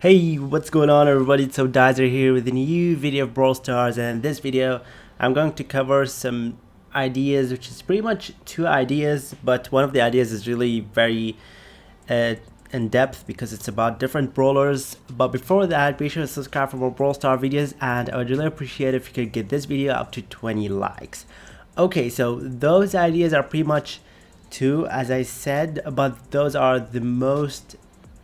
Hey, what's going on everybody? It's aBodizeR here with a new video of Brawl Stars, and in this video I'm going to cover some ideas, which is pretty much two ideas, but one of the ideas is really very uh, in depth because it's about different brawlers. But before that, be sure to subscribe for more Brawl Star videos, and I would really appreciate if you could get this video up to 20 likes. Okay, so those ideas are pretty much two, as I said, but those are the most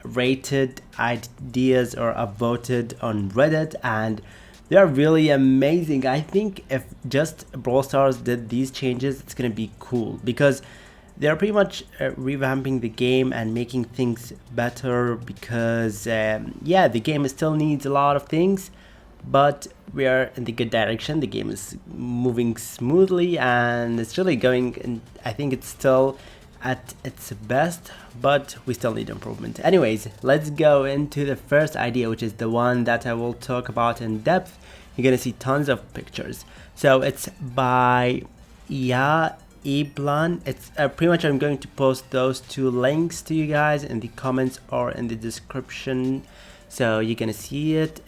rated ideas or upvoted on Reddit, and they are really amazing. I think if just Brawl Stars did these changes, it's gonna be cool because they're pretty much revamping the game and making things better because yeah, the game still needs a lot of things, but we are in the good direction. The game is moving smoothly and it's really going, and I think it's still at its best, but we still need improvement. Anyways, let's go into the first idea, which is the one that I will talk about in depth. You're gonna see tons of pictures. So it's by aBodizeR. It's pretty much, I'm going to post those two links to you guys in the comments or in the description, so you're gonna see it.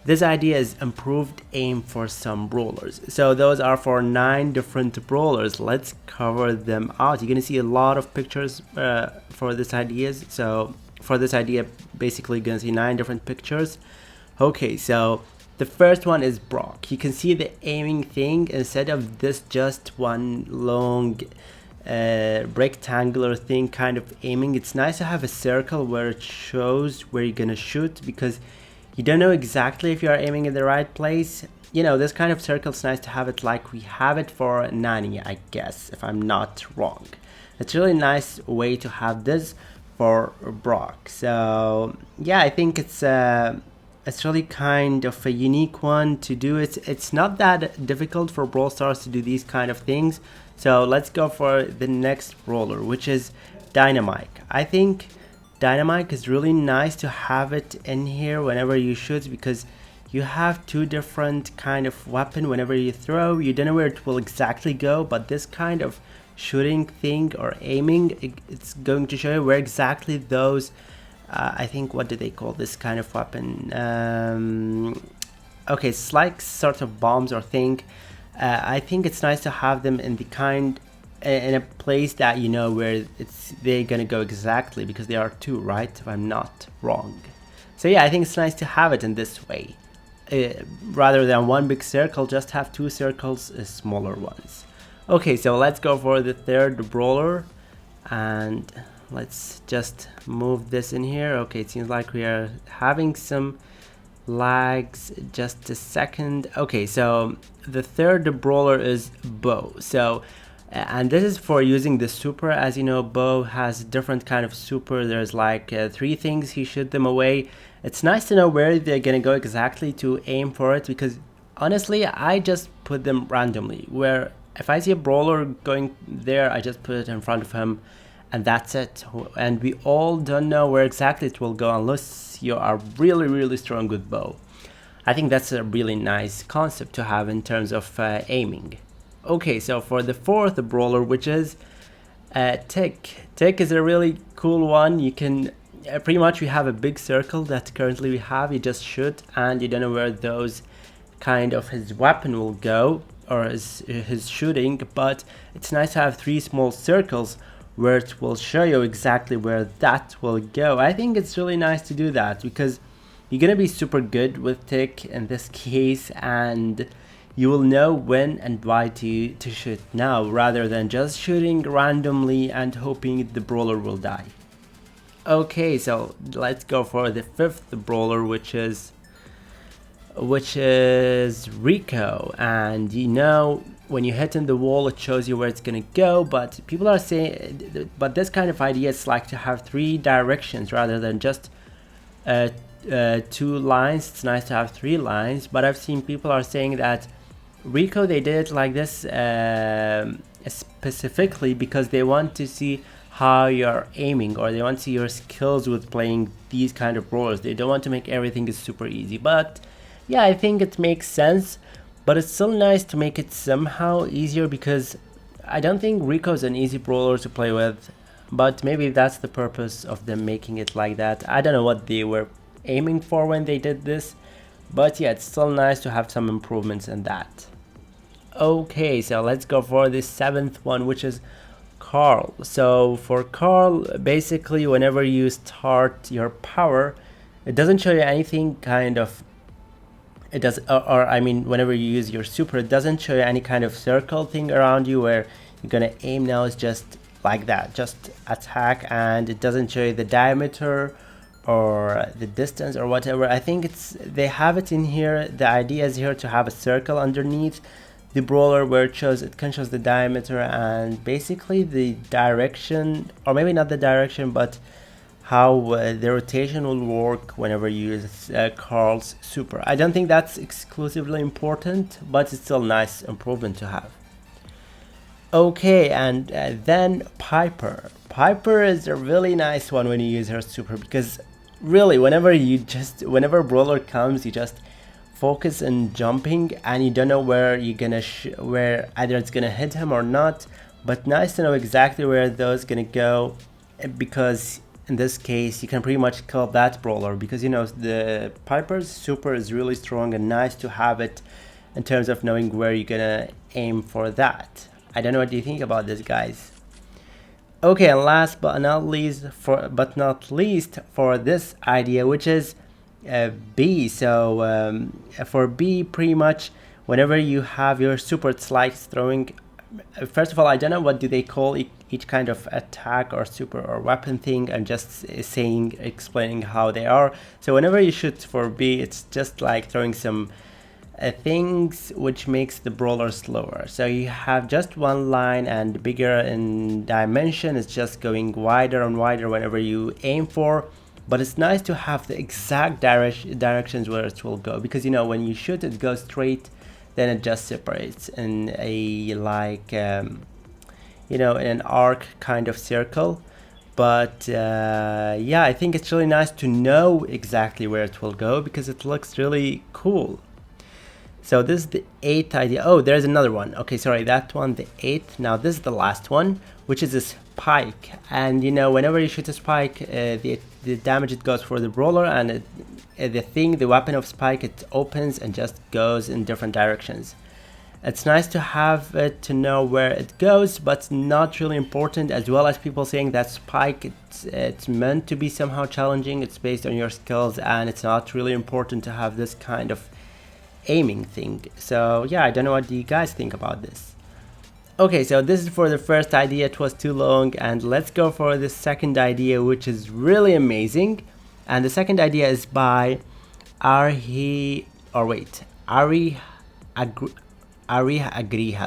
This idea is improved aim for some brawlers. So those are for 9 different brawlers. Let's cover them out. You're gonna see a lot of pictures for this ideas. So for this idea, basically you're gonna see 9 different pictures. Okay, so the first one is Brock. You can see the aiming thing. Instead of this just one long rectangular thing kind of aiming, it's nice to have a circle where it shows where you're gonna shoot, because you don't know exactly if you are aiming in the right place. You know, this kind of circle is nice to have it like we have it for Nani, I guess, if I'm not wrong. It's a really nice way to have this for Brock. So yeah, I think it's really kind of a unique one to do. It's not that difficult for Brawl Stars to do these kind of things. So let's go for the next brawler, which is Dynamite. I think Dynamite is really nice to have it in here whenever you shoot, because you have 2 different kind of weapon. Whenever you throw, you don't know where it will exactly go, but this kind of shooting thing or aiming, it's going to show you where exactly those I think, what do they call this kind of weapon? Okay, it's like sort of bombs or thing. I think it's nice to have them in the kind in a place that you know where they're gonna go exactly, because there are 2, right, if I'm not wrong. So yeah, I think it's nice to have it in this way, rather than one big circle. Just have 2 circles, smaller ones. Okay, so let's go for the third brawler, and let's just move this in here. Okay, it seems like we are having some lags. Just a second. Okay, so the third brawler is Bo. So and this is for using the super. As you know, Bo has different kind of super. There's like 3 things he shoot them away. It's nice to know where they're gonna go exactly to aim for it, because honestly I just put them randomly, where if I see a brawler going there, I just put it in front of him and that's it. And we all don't know where exactly it will go unless you are really strong with Bo. I think that's a really nice concept to have in terms of aiming. Okay, so for the fourth brawler, which is Tick. Tick is a really cool one. You can pretty much, we have a big circle that currently we have. You just shoot and you don't know where those kind of his weapon will go, or his shooting, but it's nice to have 3 small circles where it will show you exactly where that will go. I think it's really nice to do that because you're gonna be super good with Tick in this case, and you will know when and why to shoot now, rather than just shooting randomly and hoping the brawler will die. Okay, so let's go for the 5th brawler, which is Rico. And you know, when you hit in the wall, it shows you where it's gonna go, but people are saying, but this kind of idea is like to have 3 directions rather than just 2 lines. It's nice to have 3 lines, but I've seen people are saying that Rico, they did it like this specifically because they want to see how you're aiming, or they want to see your skills with playing these kind of brawlers. They don't want to make everything is super easy. But yeah, I think it makes sense, but it's still nice to make it somehow easier, because I don't think Rico is an easy brawler to play with, but maybe that's the purpose of them making it like that. I don't know what they were aiming for when they did this, but yeah, it's still nice to have some improvements in that. Okay, so let's go for the 7th one, which is Carl. So for Carl, basically whenever you start your power, it doesn't show you anything kind of, it does, or I mean whenever you use your super, it doesn't show you any kind of circle thing around you where you're gonna aim. Now it's just like that, just attack, and it doesn't show you the diameter or the distance or whatever. I think they have it in here. The idea is here to have a circle underneath the brawler where it can show the diameter and basically the direction, or maybe not the direction, but how the rotation will work whenever you use Carl's super. I don't think that's exclusively important, but it's still nice improvement to have. Okay, and then Piper. Piper is a really nice one when you use her super, because really whenever Brawler comes, you just focus on jumping and you don't know where you're gonna where either it's gonna hit him or not, but nice to know exactly where those gonna go, because in this case you can pretty much kill that Brawler, because you know the Piper's super is really strong and nice to have it in terms of knowing where you're gonna aim for that. I don't know what you think about this, guys. Okay, and last but not least for this idea, which is B. So for B, pretty much whenever you have your super, it's like throwing. First of all, I don't know what do they call each kind of attack or super or weapon thing. I'm just explaining how they are. So whenever you shoot for B, it's just like throwing some things which makes the Brawler slower. So you have just one line, and bigger in dimension, it's just going wider and wider whenever you aim for. But it's nice to have the exact directions where it will go, because you know when you shoot it goes straight, then it just separates in a like you know, in an arc kind of circle. But yeah, I think it's really nice to know exactly where it will go, because it looks really cool. So this is the 8th idea. Oh, there's another one. Okay, sorry, that one, the 8th. Now this is the last one, which is this Pike. And you know, whenever you shoot a Spike, the damage it goes for the Brawler, and the weapon of Spike, it opens and just goes in different directions. It's nice to have it to know where it goes, but not really important, as well as people saying that Spike, it's meant to be somehow challenging. It's based on your skills, and it's not really important to have this kind of aiming thing. So yeah, I don't know what you guys think about this. Okay, so this is for the first idea. It was too long, and let's go for the second idea, which is really amazing. And the second idea is by Ari Agriha.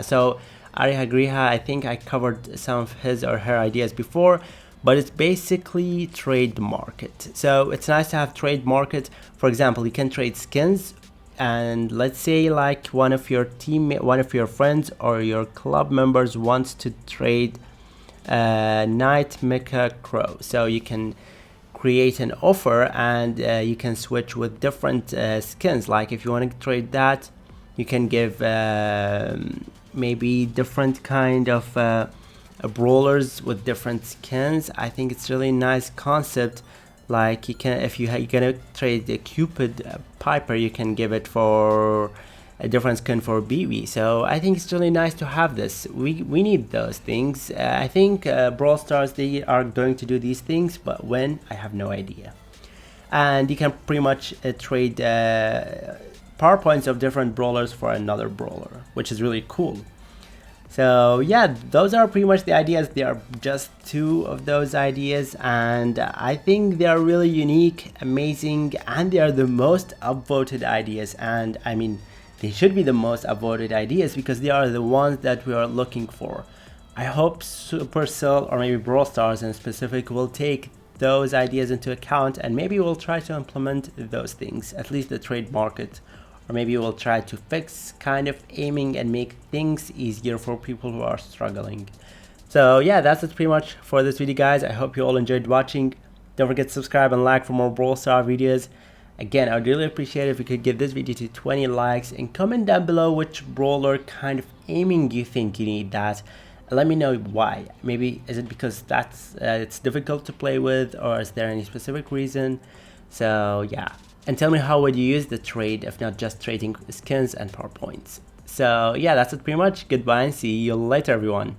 So Ari Agriha, I think I covered some of his or her ideas before, but it's basically trade market. So it's nice to have trade market. For example, you can trade skins, and let's say like one of your friends or your club members wants to trade Night Mecha Crow. So you can create an offer, and you can switch with different skins. Like if you want to trade that, you can give maybe different kind of brawlers with different skins. I think it's really nice concept. Like you can, if you're gonna trade the Cupid Piper, you can give it for a different skin for BB. So I think it's really nice to have this. We need those things. I think Brawl Stars, they are going to do these things, but when, I have no idea. And you can pretty much trade power points of different brawlers for another brawler, which is really cool. So yeah, those are pretty much the ideas. There are just 2 of those ideas, and I think they are really unique, amazing, and they are the most upvoted ideas. And I mean, they should be the most upvoted ideas, because they are the ones that we are looking for. I hope Supercell, or maybe Brawl Stars in specific, will take those ideas into account, and maybe we'll try to implement those things, at least the trade market. Or maybe we'll try to fix kind of aiming and make things easier for people who are struggling. So yeah, that's it pretty much for this video, guys. I hope you all enjoyed watching. Don't forget to subscribe and like for more Brawl Stars videos. Again, I would really appreciate it if you could give this video to 20 likes, and comment down below which brawler kind of aiming you think you need that. And let me know why. Maybe is it because it's difficult to play with, or is there any specific reason? So yeah, and tell me how would you use the trade if not just trading skins and power points. So yeah, that's it pretty much. Goodbye and see you later, everyone.